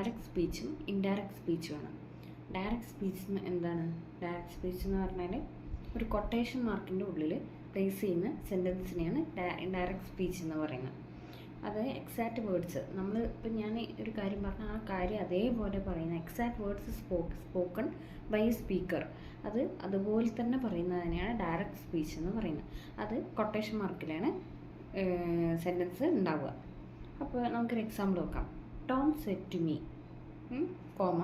Direct സ്പീച്ചും indirect സ്പീച്ചുമാണ്. Direct speech എന്താണ്? ഡയറക്റ്റ് സ്പീച്ച് എന്ന് പറഞ്ഞാൽ ഒരു കൊട്ടേഷൻ മാർക്കിൻ്റെ ഉള്ളിൽ പ്ലേസ് ചെയ്യുന്ന സെൻറ്റൻസിനെയാണ് ഡയറക്റ്റ് സ്പീച്ച് എന്ന് പറയുന്നത്. അത് എക്സാക്റ്റ് വേർഡ്സ് നമ്മൾ ഇപ്പം ഞാൻ ഒരു കാര്യം പറഞ്ഞാൽ ആ കാര്യം അതേപോലെ പറയുന്ന exact words spoken by a speaker, അത് അതുപോലെ തന്നെ പറയുന്നതിനെയാണ് ഡയറക്റ്റ് സ്പീച്ച് എന്ന് പറയുന്നത്. അത് കൊട്ടേഷൻ മാർക്കിലാണ് സെൻറ്റൻസ് ഉണ്ടാവുക. അപ്പോൾ നമുക്കൊരു എക്സാമ്പിൾ നോക്കാം. Tom said to me, comma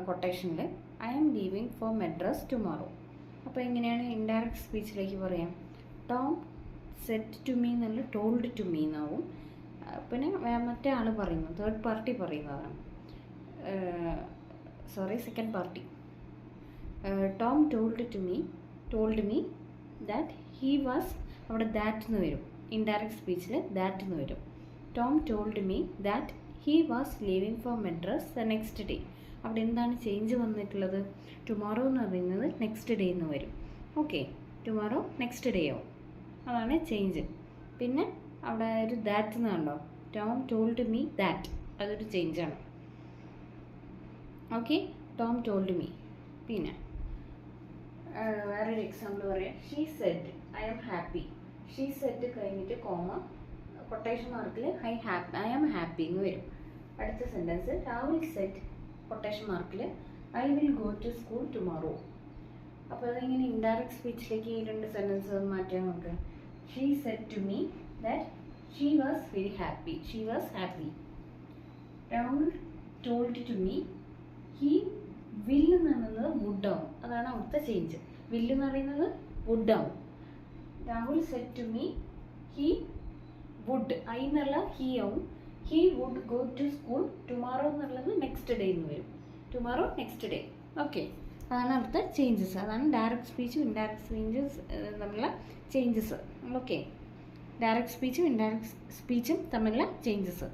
കൊട്ടേഷനിൽ I am leaving for Madras tomorrow. അപ്പോൾ എങ്ങനെയാണ് ഇൻഡയറക്റ്റ് സ്പീച്ചിലേക്ക് പറയാം? ടോം സെഡ് ടു മീ എന്നുള്ള ടോൾഡ് ടു മീ എന്നാവും. പിന്നെ മറ്റേ ആൾ പറയുന്നു, തേർഡ് പാർട്ടി പറയുന്നതാണ്, second party. Tom told me that he was, അവിടെ ദാറ്റ് എന്ന് വരും. ഇൻഡയറക്റ്റ് സ്പീച്ചിൽ ദാറ്റ് എന്ന് വരും. Tom told me that he was leaving for Madras the next day. അവിടെ എന്താണ് ചേഞ്ച് വന്നിട്ടുള്ളത്? ടുമോറോ എന്ന് പറയുന്നത് നെക്സ്റ്റ് ഡേ എന്ന് വരും. ഓക്കെ, ടുമോറോ നെക്സ്റ്റ് ഡേ ആവും, അതാണ് ചേഞ്ച്. പിന്നെ അവിടെ ഒരു ദാറ്റ് എന്ന് കണ്ടോ? ടോം ടോൾഡ് മീ ദാറ്റ്, അതൊരു ചേഞ്ചാണ്. Okay, Tom told me. പിന്നെ വേറൊരു എക്സാമ്പിൾ പറയാം. She said I am happy. She said കഴിഞ്ഞിട്ട് കോമ കൊട്ടേഷൻ മാർക്കിൽ ഐ ആം ഹാപ്പി എന്ന് വരും. അടുത്ത സെൻറ്റൻസ് രാഹുൽ സെഡ് കൊട്ടേഷൻ മാർക്കിൽ I will go to school tomorrow. അപ്പോൾ അതിങ്ങനെ ഇൻഡയറക്റ്റ് സ്പീച്ചിലേക്ക് ഈ രണ്ട് സെൻറ്റൻസ് മാറ്റാൻ നമുക്ക്. She said to me that she was very happy. She was happy. Rahul told to me he will എന്ന് പറയുന്നത് വുഡ് ആവും, അതാണ് അവിടുത്തെ ചേഞ്ച്. വില്ല് എന്ന് പറയുന്നത് വുഡ് ആവും. Rahul said to me he would, I എന്നുള്ള ഹീ ആവും. He would go to school tomorrow എന്നുള്ളത് നെക്സ്റ്റ് ഡേ എന്ന് വരും. Tomorrow next day. ഓക്കെ, അതാണ് അവിടുത്തെ ചേഞ്ചസ്. അതാണ് ഡയറക്റ്റ് സ്പീച്ചും ഇൻഡയറക്റ്റ് സ്പീച്ചസ് തമ്മിലുള്ള ചേഞ്ചസ്. ഓക്കെ, ഡയറക്റ്റ് സ്പീച്ചും ഇൻഡയറക്റ്റ് സ്പീച്ചും തമ്മിലുള്ള ചേഞ്ചസ്.